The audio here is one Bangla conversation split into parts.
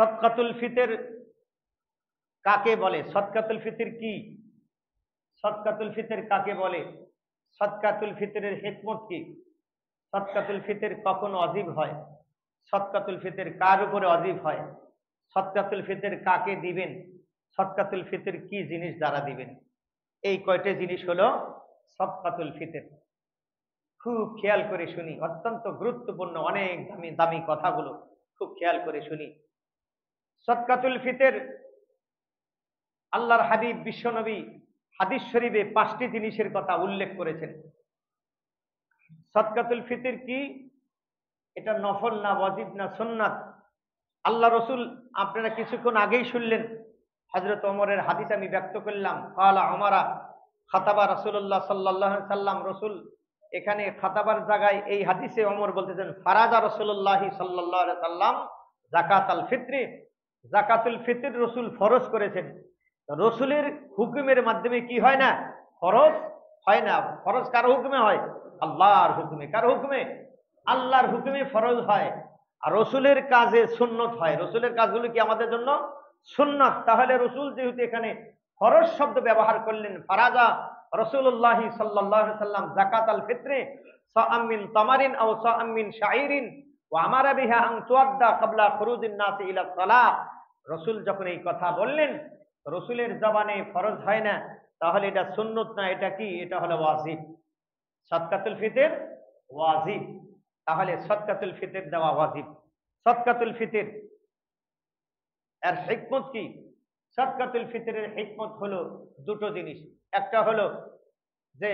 সদকাতুল ফিতর কাকে বলে? সদকাতুল ফিতর কি? সদকাতুল ফিতর কাকে বলে? সদকাতুল ফিতরের হিকমত কি? সদকাতুল ফিতর কখন ওয়াজিব হয়? সদকাতুল ফিতর কার উপরে ওয়াজিব হয়? সদকাতুল ফিতর কাকে দিবেন? সদকাতুল ফিতর কি জিনিস দ্বারা দিবেন? এই কয়টা জিনিস হলো সদকাতুল ফিতর। খুব খেয়াল করে শুনি, অত্যন্ত গুরুত্বপূর্ণ, অনেক দামি দামি কথাগুলো খুব খেয়াল করে শুনি। সদকাতুল ফিতর আল্লাহর হাবিব বিশ্বনবী হাদিস শরীফে 5টি জিনিসের কথা উল্লেখ করেছেন। সদকাতুল ফিতর কি? এটা নফল না, ওয়াজিব না, সুন্নাত? আল্লাহ রসুল, আপনারা কিছুক্ষণ আগেই শুনলেন, হযরত ওমরের হাদিস আমি ব্যক্ত করলাম। ক্বালা উমারা খাতাবা রাসূলুল্লাহ সাল্লাল্লাহু আলাইহি সাল্লাম। রসুল এখানে খাতাবার জায়গায় এই হাদিসে ওমর বলতেছেন ফারাজা রাসূলুল্লাহ সাল্লাল্লাহু আলাইহি সাল্লাম যাকাতাল ফিত্রি। যাকাতুল ফিতর রসুল ফরজ করেছেন। রসুলের হুকুমের মাধ্যমে কি হয় না? ফরজ হয় না। ফরজ কার হুকুমে হয়? আল্লাহর হুকুমে। কার হুকুমে? আল্লাহর হুকুমে ফরজ হয়। আর রসুলের কাজে সুন্নত হয়। রসুলের কাজগুলো কি আমাদের জন্য সুন্নত। তাহলে রসুল যেহেতু এখানে ফরজ শব্দ ব্যবহার করলেন, ফারাজা রাসূলুল্লাহ সাল্লাল্লাহু আলাইহি সাল্লাম যাকাতাল ফিত্রে সাআম মিন তামারিন আও সাআম মিন শাঈরিন ওয়া আমারা বিহা আন তুআদ্দা ক্বাবলা খুরুজিন নাস ইলা সালাহ। রসুল যখন এই কথা বললেন, রসুলের জবানে ফরজ হয় না, তাহলে এটা সুন্নত না, এটা কি? এটা হলো ওয়াজিব। সদকাতুল ফিতর ওয়াজিব। তাহলে সদকাতুল ফিতর দেওয়া ওয়াজিব। সদকাতুল ফিতর এর হিকমত কি? সদকাতুল ফিতরের হিকমত হলো দুটো জিনিস। একটা হলো যে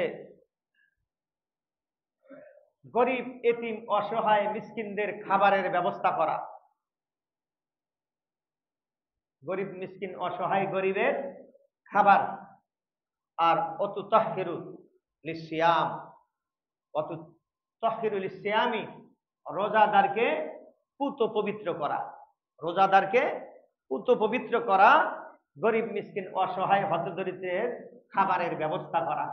গরিব, এতিম, অসহায়, মিসকিনদের খাবারের ব্যবস্থা করা। গরিব, মিসকিন, অসহায় গরিবের খাবার। আর অতু তাহহিরু লিসিয়াম, অতু তাহহিরু লিসিয়ামি, রোজাদারকে পুত পবিত্র করা। রোজাদারকে পুত পবিত্র করা, গরিব, মিসকিন, অসহায়, হতদরিদ্রের খাবারের ব্যবস্থা করা।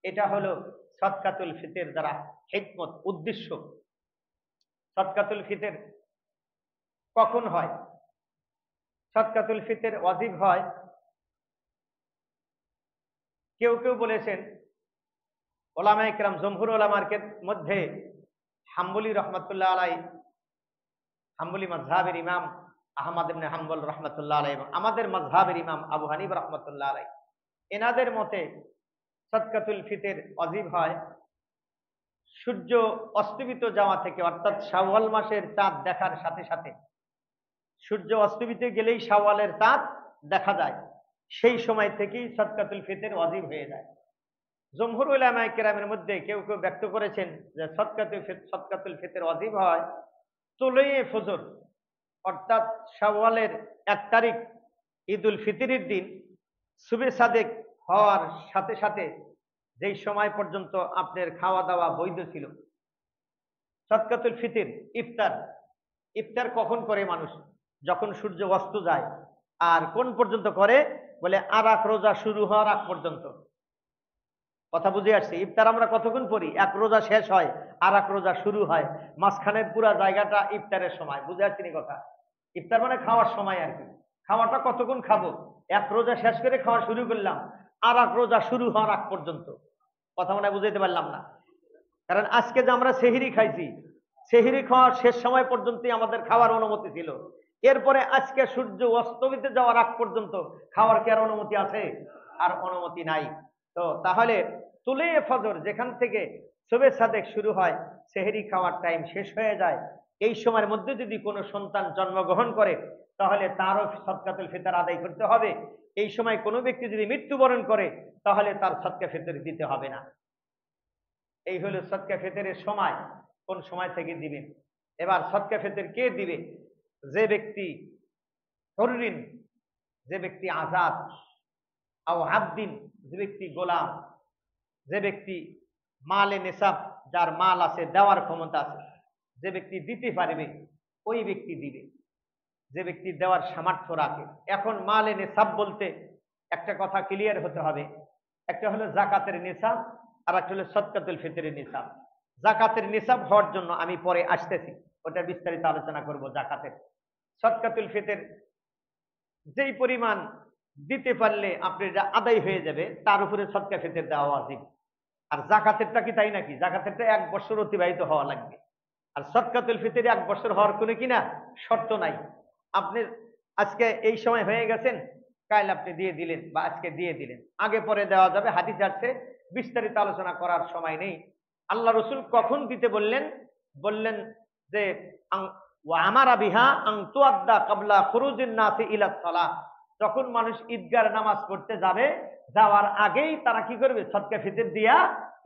এটা হলো সদকাতুল ফিতর দ্বারা হিকমত, উদ্দেশ্য। সদকাতুল ফিতর কখন হয়? সদকাতুল ফিতর ওয়াজিব হয়, কেউ কেউ বলেছেন, ওলামায়ে কেরাম, জমহুর ওলামার মধ্যে হাম্বলি রহমাতুল্লাহ আলাইহি, হাম্বলি মাযহাবের ইমাম আহমদ ইবনে হাম্বল রহমাতুল্লাহ আলাইহি, আমাদের মাযহাবের ইমাম আবু হানিফা রহমাতুল্লাহ আলাইহি, এনাদের মতে সদকাতুল ফিতর ওয়াজিব হয় সূর্য অস্তমিত যাওয়া থেকে, অর্থাৎ শাওয়াল মাসের চাঁদ দেখার সাথে সাথে। সূর্য অস্তমিত গেলেই শাওয়ালের চাঁদ দেখা যায়, সেই সময় থেকেই সদকাতুল ফিতর ওয়াজিব হয়ে যায়। জমহুর উলামায়ে কেরামের মধ্যে কেউ কেউ ব্যক্ত করেছেন যে সদকাতুল ফিতর ওয়াজিব হয় তুলুয়ে ফজর, অর্থাৎ শাওয়ালের 1 তারিখ ঈদুল ফিতরের দিন সুবে সাদেক হওয়ার সাথে সাথে, যেই সময় পর্যন্ত আপনার খাওয়া দাওয়া বৈধ ছিল। সদকাতুল ফিতর ইফতার, ইফতার কখন করে মানুষ? যখন সূর্য অস্ত যায়। আর কোন পর্যন্ত করে? বলে আরাক রোজা শুরু হওয়ার আগ পর্যন্ত। কথা বুঝে আসছে? ইফতার আমরা কতক্ষণ করি? এক রোজা শেষ হয়, আরাক রোজা শুরু হয়, মাঝখানের পুরা জায়গাটা ইফতারের সময়। বুঝে আসছে নি কথা? ইফতার মানে খাওয়ার সময় আর কি। খাওয়াটা কতক্ষণ খাবো? এক রোজা শেষ করে খাওয়া শুরু করলাম, আরাক রোজা শুরু হওয়ার আগ পর্যন্ত। কথা মনে বুঝাইতে পারলাম না? কারণ আজকে যে আমরা সেহরি খাইছি, সেহরি খাওয়ার শেষ সময় পর্যন্তই আমাদের খাওয়ার অনুমতি ছিল। এরপরে আজকে সূর্য অস্তমিতে যাওয়ার আগ পর্যন্ত খাওয়ার কি আর অনুমতি আছে? আর অনুমতি নাই। তো তাহলে তুলে ফজর যেখান থেকে সুবে সাদেক শুরু হয়, সেহরি খাওয়ার টাইম শেষ হয়ে যায়, এই সময়ের মধ্যে যদি কোনো সন্তান জন্মগ্রহণ করে, তাহলে তারও সদকাতুল ফিতর আদায় করতে হবে। এই সময় কোনো ব্যক্তি যদি মৃত্যুবরণ করে, তাহলে তার সদকা ফিতর দিতে হবে না। এই হলো সদকা ফিতরের সময়, কোন সময় থেকে দিবেন। এবার সদকা ফিতর কে দিবে? যে ব্যক্তি হরিন, যে ব্যক্তি আজাদ, আও আবদিন, যে ব্যক্তি গোলাম, যে ব্যক্তি মালে নেশাব, যার মাল আছে, দেওয়ার ক্ষমতা আছে, যে ব্যক্তি দিতে পারবে ওই ব্যক্তি দিবে, যে ব্যক্তি দেওয়ার সামর্থ্য রাখে। এখন মালে নেশাব বলতে একটা কথা ক্লিয়ার হতে হবে, একটা হলো যাকাতের নিসাব, আর একটা হলো সদকাতুল ফিতরের নিসাব। যাকাতের নিসাব হওয়ার জন্য আমি পরে আসতেছি, ওটা বিস্তারিত আলোচনা করব। যাকাতের সদকাতুল ফিতর যেই পরিমাণ দিতে পারলে আপনি আদায় হয়ে যাবে, তার উপরে সদকা ফিতর দেওয়া ওয়াজিব। আর জাকাতেরটা কি তাই নাকি? জাকাতেরটা 1 বছর অতিবাহিত হওয়া লাগবে। আর সদকাতুল ফিতর 1 বছর হওয়ার কোনো কিনা শর্ত নাই। আপনি আজকে এই সময় হয়ে গেছেন, কাল আপনি দিয়ে দিলেন বা আজকে দিয়ে দিলেন, আগে পরে দেওয়া যাবে। হাদিস আছে, বিস্তারিত আলোচনা করার সময় নেই। আল্লাহ রসুল কখন দিতে বললেন? বললেন যে আমারা বিহা আং তুআদ্দা ক্বাবলা খুরুজিন নাসি ইলা সালাহ, যখন মানুষ ঈদগার নামাজ পড়তে যাবে, যাওয়ার আগেই তারা কি করবে? সদকা ফিতর দিয়া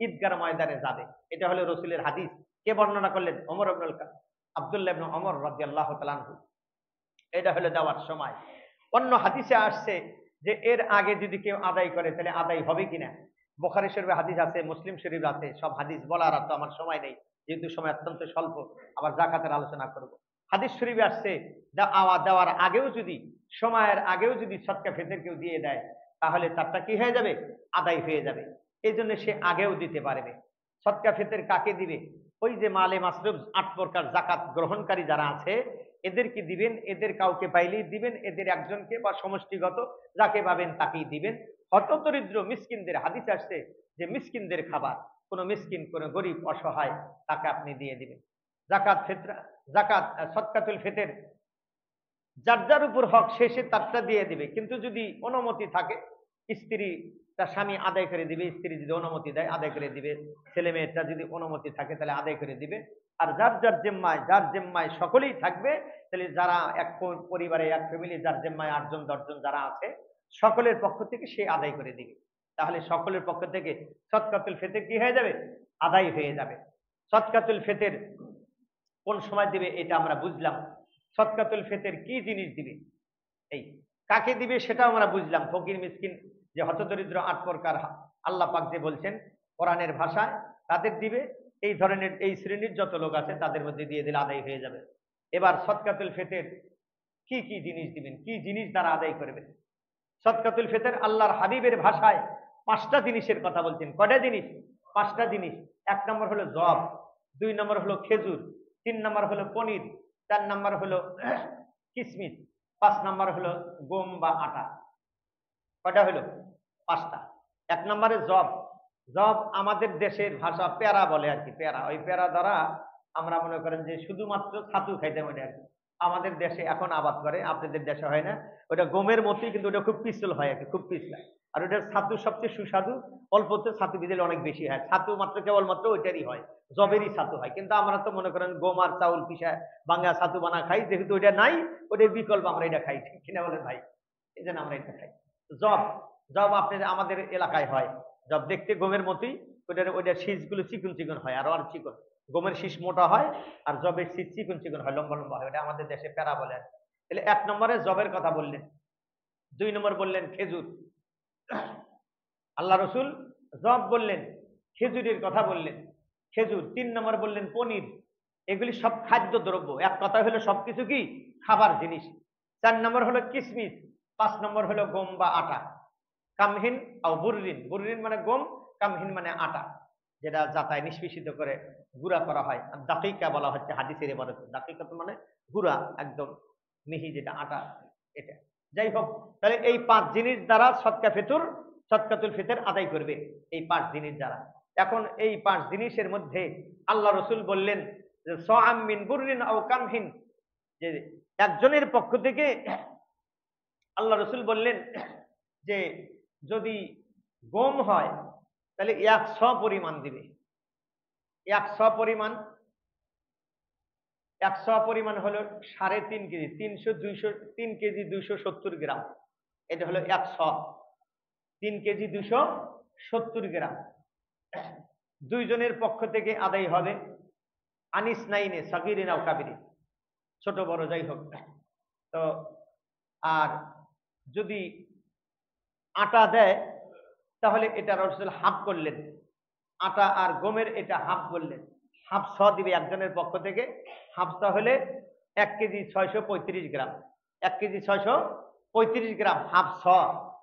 ঈদগার ময়দানে যাবে। এটা হলো রসুলের হাদিস। কে বর্ণনা করলেন? ওমর ইবনুল আব্দুল্লাহ ইবনে ওমর রাদিয়াল্লাহু তাআলা আনহু। এটা হলো দেওয়ার সময়। অন্য হাদিসে আসছে যে এর আগে যদি কেউ আদায় করে তাহলে আদায় হবে কিনা। বুখারী শরীফে হাদিস আছে, মুসলিম শরীফ আছে। সব হাদিস বলার তো আমার সময় নেই, যেহেতু সময় অত্যন্ত স্বল্প। আবার যাকাতের আলোচনা করব। হাদিস শরীফে আসছে দেওয়ার আগেও যদি, সময়ের আগেও যদি সদকা ফিতর কেউ দিয়ে দেয়, তাহলে তারটা কি হয়ে যাবে? আদায় হয়ে যাবে। এই জন্য সে আগেও দিতে পারবে। সদকা ফিতর কাকে দিবে? ওই যে মালে মাসরুফ 8 প্রকার জাকাত গ্রহণকারী যারা আছে এদেরকে দিবেন। এদের কাউকে পাইলেই দিবেন, এদের একজনকে বা সমষ্টিগত যাকে পাবেন তাকেই দিবেন। হতদরিদ্র মিসকিনদের হাদিস আসছে যে মিসকিনদের খাবার, কোন মিসকিন, কোন গরিব অসহায়, তাকে আপনি দিয়ে দিবেন। জাকাত সদকাতুল ফিতর যার যার উপর হক শেষে তারটা দিয়ে দিবে। কিন্তু যদি অনুমতি থাকে, স্ত্রী তার স্বামী আদায় করে দিবে, স্ত্রী যদি অনুমতি দেয় আদায় করে দিবে, ছেলে মেয়েটা যদি অনুমতি থাকে তাহলে আদায় করে দিবে। আর যার যার জিম্মায় সকলেই থাকবে, তাহলে যারা এক পরিবারে, এক ফ্যামিলি, যার জিম্মায় 8 জন 10 জন যারা আছে, সকলের পক্ষ থেকে সে আদায় করে দিবে। তাহলে সকলের পক্ষ থেকে সদকাতুল ফিতর কি হয়ে যাবে? আদায় হয়ে যাবে। সদকাতুল ফিতর কোন সময় দিবে এটা আমরা বুঝলাম। সদকাতুল ফিতর কি জিনিস দিবে, এই কাকে দিবে সেটাও আমরা বুঝলাম। ফকির মিসকিন, যে হতদরিদ্র 8 প্রকার আল্লাহ পাক যে বলছেন কোরআনের ভাষায়, তাদের দিবে। এই ধরনের এই শ্রেণীর যত লোক আছে তাদের মধ্যে দিয়ে দিলে আদায় হয়ে যাবে। এবার সদকাতুল ফিতর কি কি জিনিস দিবেন, কি জিনিস দ্বারা আদায় করবেন? সদকাতুল ফিতর আল্লাহর হাবিবের ভাষায় 5টা জিনিসের কথা বলছেন। কয়টা জিনিস? 5টা জিনিস। 1 নম্বর হলো জব, 2 নম্বর হলো খেজুর, 3 নম্বর হলো পনির, 4 নম্বর হলো কিসমিস, 5 নম্বর হলো গম বা আটা। কয়টা হলো? 5টা। 1 নম্বরে জব। জব আমাদের দেশের ভাষা পেয়ারা বলে আর কি। পেয়ারা, ওই পেয়ারা দ্বারা আমরা মনে করেন যে শুধুমাত্র ছাতু খাইতে পারি আর কি। আমাদের দেশে এখন আবাদ করে, আপনাদের দেশে হয় না। ওটা গমের মতোই, কিন্তু ওটা খুব পিছল হয় আর কি, খুব পিছলায়। আর ওটার ছাতু সবচেয়ে সুস্বাদু। অল্পতে ছাতু ভিজলে অনেক বেশি হয়। ছাতু মাত্র কেবলমাত্র ওইটারই হয়, জবেরই ছাতু হয়। কিন্তু আমরা তো মনে করেন গম আর চাউল পিসা বাঙ্গা ছাতু বানা খাই, যেহেতু ওইটা নাই, ওটার বিকল্প আমরা এটা খাই। ঠিক কিনা বলেন ভাই? এই জন্য আমরা এটা খাই। জব, জব আপনাদের আমাদের এলাকায় হয়। জব দেখতে গমের মতোই, ওইটার শীষগুলো চিকন চিকন হয়, আর আর চিকন। গমের শীষ মোটা হয়, আর জবের শীষ চিকন চিকন হয়, লম্বা লম্বা হয়। ওটা আমাদের দেশে প্যারা বলে। তাহলে 1 নম্বরে জবের কথা বললেন। 2 নম্বর বললেন খেজুর। আল্লাহ রসুল জব বললেন, খেজুরের কথা বললেন, খেজুর। 3 নম্বর বললেন পনির। এগুলি সব খাদ্য দ্রব্য, এক কথা হলো সবকিছু কি খাবার জিনিস। 4 নম্বর হলো কিসমিস। 5 নম্বর হলো গম বা আটা। কামহিন আর বুররিন, বুররিন মানে গম, কামহিন মানে আটা, যেটা জাতায় নিষ্পেষিত করে গুঁড়া করা হয়। আর দাকিকা বলা হচ্ছে হাদিসের এবারে। দাকিকা তো মানে গুঁড়া, একদম মিহি যেটা আটা, এটা। যাই হোক, তাহলে এই 5 জিনিস দ্বারা সদকাতুল ফিতর আদায় করবে, এই 5 জিনিস দ্বারা। এখন এই 5 জিনিসের মধ্যে আল্লাহ রসুল বললেন যে সাআম মিন বুররিন আও কামহিন, যে একজনের পক্ষ থেকে আল্লাহ রসুল বললেন যে যদি গম হয় তাহলে 100 পরিমাণ দিবে। 100 পরিমাণ, 100 পরিমাণ হলো 3.5 কেজি, 3 কেজি 270 গ্রাম। এটা হলো 100। 3 কেজি 270 গ্রাম। 2 জনের পক্ষ থেকে আদায় হবে। আনিস নাইনে সাগিরিন আও কাবিরিন, ছোট বড় যাই হোক। তো আর যদি আটা দেয় তাহলে এটা রসুল হাফ করলেন। আটা আর গমের এটা হাফ করলেন, হাফ 100 দিবে একজনের পক্ষ থেকে। হাফটা হলে 1 কেজি 635 গ্রাম। 1 কেজি 635 গ্রাম হাফ 100,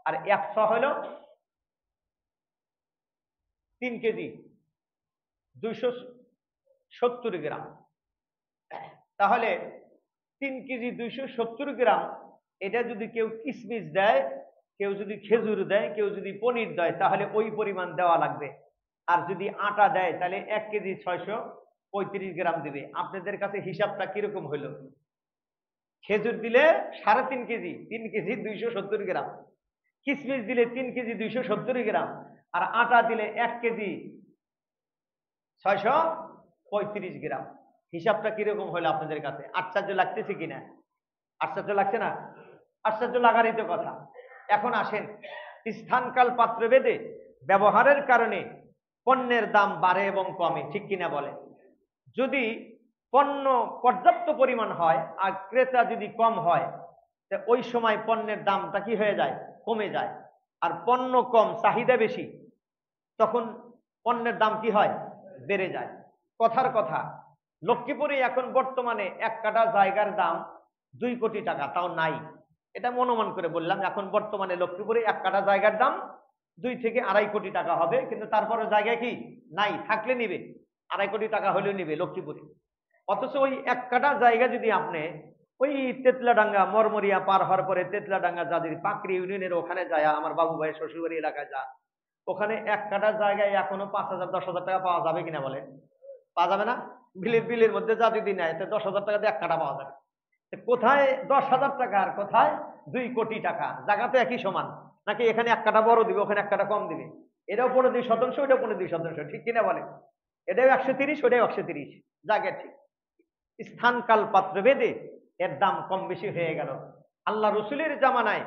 আর 100 হলো 3 কেজি 270 গ্রাম। তাহলে 3 কেজি 270 গ্রাম, এটা যদি কেউ কিশমিশ দেয়, কেউ যদি খেজুর দেয়, কেউ যদি পনির দেয়, তাহলে ওই পরিমাণ দেওয়া লাগবে। আর যদি আটা দেয় তাহলে 1 কেজি 635 গ্রাম দিবে। আপনাদের কাছে হিসাবটা কিরকম হইলো? খেজুর দিলে 3.5 কেজি, 3 কেজি 270 গ্রাম, কিশমিশ দিলে 3 কেজি 270 গ্রাম, আর আটা দিলে 1 কেজি 635 গ্রাম। হিসাবটা কিরকম হলো আপনাদের কাছে? আশ্চর্য লাগতেছে কিনা? আশ্চর্য লাগছে না? আশ্চর্য লাগারই তো কথা। এখন আসেন, স্থানকাল পাত্রভেদে ব্যবহারের কারণে পণ্যের দাম বাড়ে এবং কমে, ঠিক কিনা বলে? যদি পণ্য পর্যাপ্ত পরিমাণ হয় আর ক্রেতা যদি কম হয়, ওই সময় পণ্যের দামটা কি হয়ে যায়? কমে যায়। আর পণ্য কম, চাহিদা বেশি, তখন পণ্যের দাম কি হয়? বেড়ে যায়। কথার কথা, লক্ষ্মীপুরে এখন বর্তমানে 1 কাঠা জায়গার দাম 2 কোটি টাকা, তাও নাই। এটা মনোমান করে বললাম। এখন বর্তমানে লক্ষ্মীপুরে 1 কাঠা জায়গার দাম 2 থেকে 2.5 কোটি টাকা হবে, কিন্তু তারপরে জায়গায় কি নাই, থাকলে নিবে, 2.5 কোটি টাকা হলেও নিবে লক্ষ্মীপুরে। অথচ ওই 1 কাঠা জায়গা যদি আপনি ওই তেতলাডাঙ্গা মরমরিয়া পার হওয়ার পরে তেতলাডাঙ্গা যাদের পাকড়ি ইউনিয়নের ওখানে যায়, আমার বাবু ভাই শ্বশুরবাড়ি এলাকায় যা, ওখানে 1 কাঠা জায়গায় এখনো 5,000 10,000 টাকা পাওয়া যাবে কিনা বলেন? পাওয়া যাবে না? বিলের মধ্যে যা যদি নেয়, 10,000 টাকা দিয়ে 1 কাঠা পাওয়া যাবে। কোথায় 10,000 টাকা আর কোথায় 2 কোটি টাকা? জায়গা তো একই সমান, নাকি এখানে 1 কাঠা বড় দিবে, ওখানে 1 কাঠা কম দিবে? এটাও 15-2 শতাংশ, ওটাও 15-2 শতাংশ, ঠিক কিনা বলেন? এটাও 130, ওটাও 130, জায়গা ঠিক। স্থানকাল পাত্রভেদে এর দাম কম বেশি হয়ে গেল। আল্লাহ রসুলের জামানায়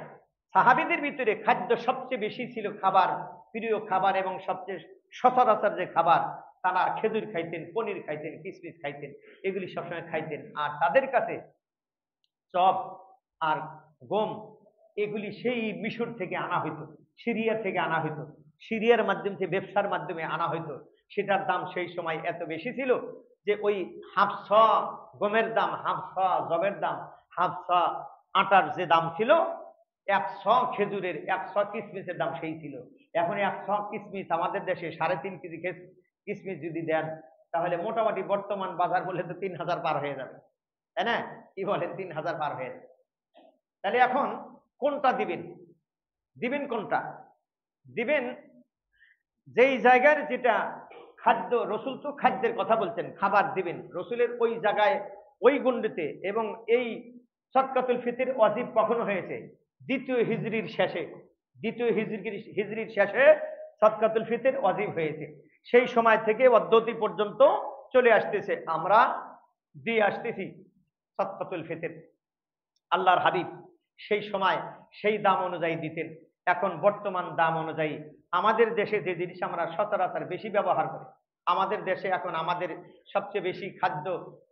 সাহাবীদের ভিতরে খাদ্য সবচেয়ে বেশি ছিল, খাবার, প্রিয় খাবার এবং সবচেয়ে সচরাচর যে খাবার, তারা খেজুর খাইতেন, পনির খাইতেন, কিশমিশ খাইতেন, এগুলি সবসময় খাইতেন। আর তাদের কাছে চপ আর গম, এগুলি সেই মিশর থেকে আনা হইতো, সিরিয়া থেকে আনা হইতো, সিরিয়ার মাধ্যমে ব্যবসার মাধ্যমে আনা হইতো। সেটার দাম সেই সময় এত বেশি ছিল যে ওই হাফ গমের দাম, হাফ জবের দাম, হাফ আটার যে দাম ছিল, 100 খেজুরের, 100 কিশমিশের দাম সেই ছিল। এখন 100 কিশমিশ আমাদের দেশে 3.5 কেজি কিশমিশ যদি দেন, তাহলে মোটামুটি বর্তমান বাজার বলে তো 3,000 পার হয়ে যাবে, তাই না? কি বলেন? 3,000 পার হয়ে যাবে। তাহলে এখন কোনটা দিবেন? দিবেন কোনটা? দিবেন যেই জায়গার যেটা খাদ্য, রসুল তো খাদ্যের কথা বলছেন, খাবার দিবেন রসুলের ওই জায়গায়, ওই গণ্ডিতে। এবং এই সদকাতুল ফিতর ওয়াজিব কখনো হয়েছে? 2য় হিজরির শেষে, 2য় হিজরির শেষে সদকাতুল ফিতর ওয়াজিব হয়েছে। সেই সময় থেকে পদ্ধতি পর্যন্ত চলে আসতেছে, আমরা দিয়ে আসতেছি সদকাতুল ফিতর। আল্লাহর হাবিব সেই সময় সেই দাম অনুযায়ী দিতেন। এখন বর্তমান দাম অনুযায়ী আমাদের দেশে যে জিনিস আমরা সচরাচর বেশি ব্যবহার করি, আমাদের দেশে এখন আমাদের সবচেয়ে বেশি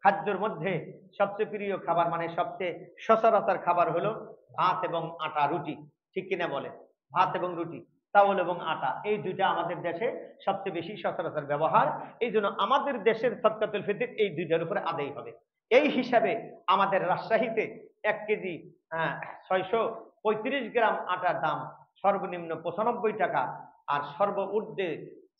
খাদ্যের মধ্যে সবচেয়ে প্রিয় খাবার, মানে সবচেয়ে সচরাচর খাবার হলো ভাত এবং আটা, রুটি, ঠিক কিনা বলে? ভাত এবং রুটি, চাউল এবং আটা, এই দুইটা আমাদের দেশে সবচেয়ে বেশি সচরাচর ব্যবহার। এই জন্য আমাদের দেশের সদকাতুল ফিতর এই দুইটার উপরে আদায় হবে। এই হিসাবে আমাদের রাজশাহীতে 1 কেজি 635 গ্রাম আটার দাম সর্বনিম্ন 95 টাকা, আর সর্বঊর্ধ্বে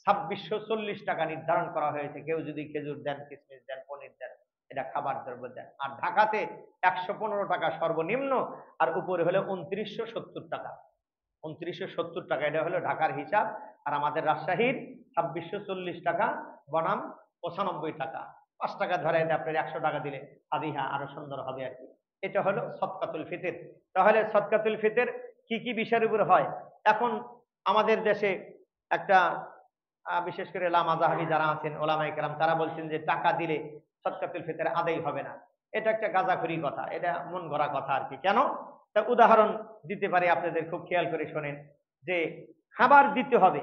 2640 টাকা নির্ধারণ করা হয়েছে। কেউ যদি খেজুর দেন, কিশমিশ দেন, পনির দেন, এটা খাবার দ্রব্য দেন। আর ঢাকাতে 115 টাকা সর্বনিম্ন, আর উপরে হলো 2970 টাকা, 2970 টাকা, এটা হলো ঢাকার হিসাব। আর আমাদের রাজশাহীর 2640 টাকা বনাম 95 টাকা, 5 টাকা ধরে আপনার 100 টাকা দিলে আদিহা আরো সুন্দর হবে আর কি। এটা হলো সদকাতুল ফিতর। তাহলে সদকাতুল ফিতর কি কি বিষয়ের উপর হয়? এখন আমাদের দেশে একটা বিশেষ করে লামাজাহাবি যারা আছেন, ওলামায়ে কেরাম, তারা বলছেন যে টাকা দিলে সদকাতুল ফিতর আদায় হবে না। এটা একটা গাঁজাখুরি কথা, এটা মন গড়া কথা আর কি। কেন? তা উদাহরণ দিতে পারি আপনাদের, খুব খেয়াল করে শোনেন। যে খাবার দিতে হবে,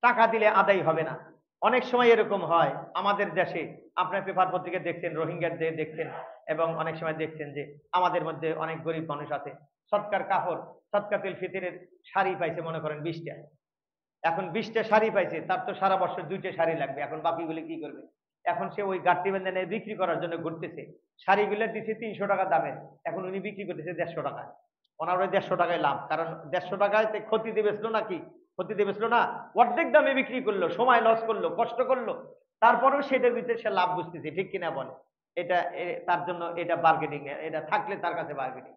টাকা দিলে আদায় হবে না। অনেক সময় এরকম হয় আমাদের দেশে, আপনার পেপার পত্রিকা দেখছেন, রোহিঙ্গাদের দেখছেন, এবং অনেক সময় দেখছেন যে আমাদের মধ্যে অনেক গরিব মানুষ আছে, সৎকার কাপড়, সদকাতুল ফিতরের শাড়ি পাইছে মনে করেন 20টা। এখন 20টা শাড়ি পাইছে, তার তো সারা বছর 2টা শাড়ি লাগবে, এখন বাকিগুলি কি করবে? এখন সে ওই গাঁটটি বেঁধে বিক্রি করার জন্য ঘুরতেছে। শাড়িগুলো দিচ্ছে 300 টাকা দামের, এখন উনি বিক্রি করতেছে 150 টাকায়। ওনার ওই 150 টাকায় লাভ, কারণ 150 টাকায় ক্ষতি দেবেছিল নাকি? ক্ষতি দেবেছিল না, অর্ধেক দামে বিক্রি করলো, সময় লস করলো, কষ্ট করলো, তারপরেও সেটার ভিতরে সে লাভ বুঝতেছে, ঠিক কিনা বলে? এটা তার জন্য এটা বার্গেনিং, এটা থাকলে তার কাছে বার্গেনিং।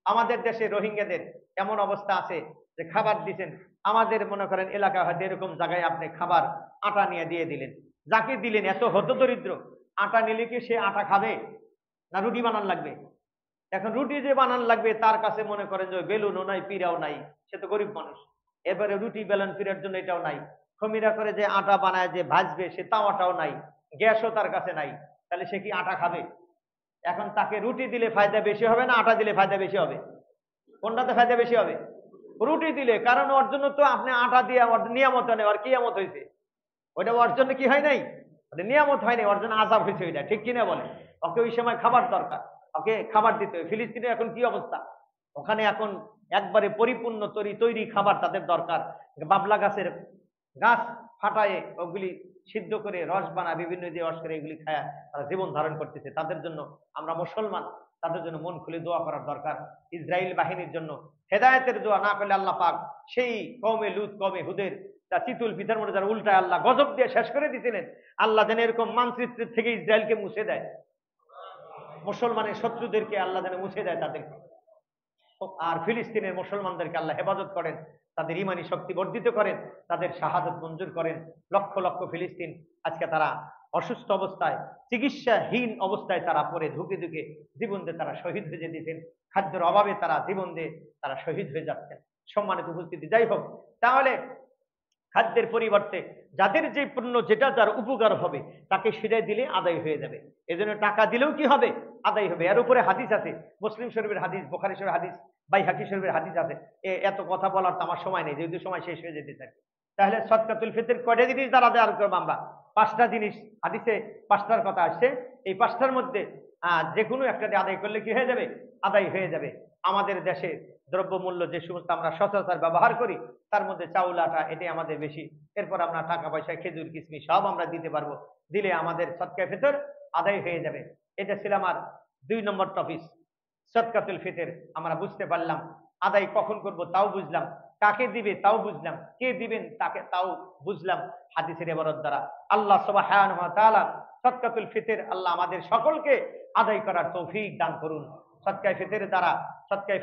আমাদের দেশে রোহিঙ্গাদের এমন অবস্থা আছে যে খাবার দিচ্ছেন, আমাদের মনে করেন এলাকা হয়তো এরকম জায়গায় আপনি খাবার আটা নিয়ে দিয়ে দিলেন, যাকে দিলেন এত হতদরিদ্র, আটা নিলে কি সে আটা খাবে না রুটি বানান লাগবে? এখন রুটি যে বানান লাগবে তার কাছে মনে করেন যে বেলুনও নাই, পিড়াও নাই, সে তো গরিব মানুষ। এবারে রুটি বেলুন পিড়ার জন্য এটাও নাই, খমিরা করে যে আটা বানায় যে ভাজবে সে তাওয়াটাও নাই, গ্যাসও তার কাছে নাই, তাহলে সে কি আটা খাবে? এখন তাকে রুটি দিলে ফায়দা বেশি হবে না আটা দিলে ফায়দা বেশি হবে? কোনটাতে ফায়দা বেশি হবে? রুটি দিলে, কারণ ওর জন্য তো আপনি আটা দিয়ে ওর নিয়ামত নেই, ওর কিয়ামত হয়েছে, ওইটা ওর জন্য কি হয় নাই, নিয়ামত হয় নাই, ওর জন্য আযাব হয়েছে ওইটা, ঠিক কিনা বলে? ওকে ওই সময় খাবার দরকার, ওকে খাবার দিতে হবে। ফিলিস্তিনের এখন কি অবস্থা, ওখানে এখন একবারে পরিপূর্ণ তৈরি খাবার তাদের দরকার। বাবলা গাছের গাছ ফাটায় ওগুলি সিদ্ধ করে রস বানায়, বিভিন্ন দিয়ে রস করে এগুলি খায় তারা জীবন ধারণ করতেছে। তাদের জন্য আমরা মুসলমান, তাদের জন্য মন খুলে দোয়া করার দরকার। ইসরায়েল বাহিনীর জন্য হেদায়েতের দোয়া না করলে আল্লাহ পাক সেই কওমে লুত কওমে হুদের তা চিতুল পিতার মধ্যে যারা উল্টায় আল্লাহ গজব দিয়ে শেষ করে দিয়েছিলেন, আল্লাহ যেন এরকম মানচিত্রের থেকে ইসরায়েলকে মুছে দেয়, মুসলমানের শত্রুদেরকে আল্লাহ যেন মুছে দেয় তাদেরকে। আর ফিলিস্তিনের মুসলমানদেরকে আল্লাহ হেফাজত করেন, তাদের ইমানি শক্তি বর্ধিত করেন, তাদের শাহাদত মঞ্জুর করেন। লক্ষ লক্ষ ফিলিস্তিন আজকে তারা অসুস্থ অবস্থায়, চিকিৎসাহীন অবস্থায় তারা পরে ধুকে ধুকে জীবন দিয়ে তারা শহীদ হয়ে যেতেছেন, খাদ্যের অভাবে তারা জীবন দিয়ে তারা শহীদ হয়ে যাচ্ছেন। সম্মানিত উপস্থিতি, যাই হোক, তাহলে খাদ্যের পরিবর্তে যাদের যে পণ্য যেটা যার উপকার হবে তাকে সেটাই দিলে আদায় হয়ে যাবে। এজন্য টাকা দিলেও কি হবে, আদায় হবে। এর উপরে হাদিস আছে, মুসলিম শরীফের হাদিস, বুখারী শরীফের হাদিস, বাইহাকী শরীফের হাদিস আছে। এত কথা বলার তো আমার সময় নেই, যেহেতু সময় শেষ হয়ে যেতে থাকে। তাহলে সদকাতুল ফিতর কয়টা জিনিস দ্বারা দেওয়ার করবো আমরা? 5টা জিনিস, হাদিসে 5টার কথা আসছে। এই 5টার মধ্যে যে কোনো একটা দিয়ে আদায় করলে কি হয়ে যাবে, আদায় হয়ে যাবে। আমাদের দেশে দ্রব্যমূল্য যে সমস্ত আমরা সচরাচর ব্যবহার করি তার মধ্যে চাউল আটা এটাই আমাদের বেশি। এরপর আমরা টাকা পয়সা খেজুর কিশমিশ সব আমরা দিতে পারবো, দিলে আমাদের সদকায়ে ফিতর আদায় হয়ে যাবে। এটা ছিল আমার 2 নম্বর টপিক, সদকাতুল ফিতর। আমরা বুঝতে পারলাম, আদায় কখন করব তাও বুঝলাম, কাকে দিবে তাও বুঝলাম, কে দিবেন তাকে তাও বুঝলাম হাদিসের ইবারত দ্বারা। আল্লাহ সুবহানাহু ওয়া তাআলা সদকাতুল ফিতর আল্লাহ আমাদের সকলকে আদায় করার তৌফিক দান করুন। সদকায়ে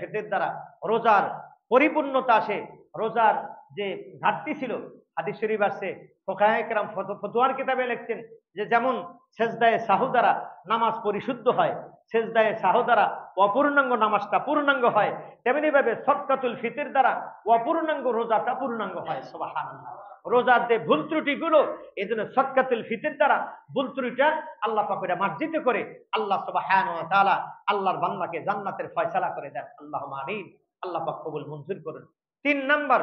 ফিতর দ্বারা রোজার পরিপূর্ণতা আসে। রোজার যে ঘাটতি ছিল, হাদিস শরীফ আসছে, ফুকাহায়ে কেরাম ফতোয়ার কিতাবে লিখছেন যে যেমন সেজদায়ে সাহু দ্বারা নামাজ পরিশুদ্ধ হয়, সেজদায়ে সাহু দ্বারা অপূর্ণাঙ্গ নামাজটা পূর্ণাঙ্গ হয়, তেমনি ভাবে সদকাতুল ফিতর দ্বারা অপূর্ণাঙ্গ রোজাটা পূর্ণাঙ্গ হয়। সুবহানাল্লাহ। রোজার যে ভুল ত্রুটি গুলো, এই জন্য সদকাতুল ফিতর দ্বারা ভুল ত্রুটিটা আল্লাহ পাক মার্জিত করে আল্লাহ সুবহানাহু ওয়া তাআলা আল্লাহর বান্দাকে জান্নাতের ফয়সালা করে দেন। আল্লাহুম্মা আমিন। আল্লাহ পাক কবুল মঞ্জুর করুন। 3 নাম্বার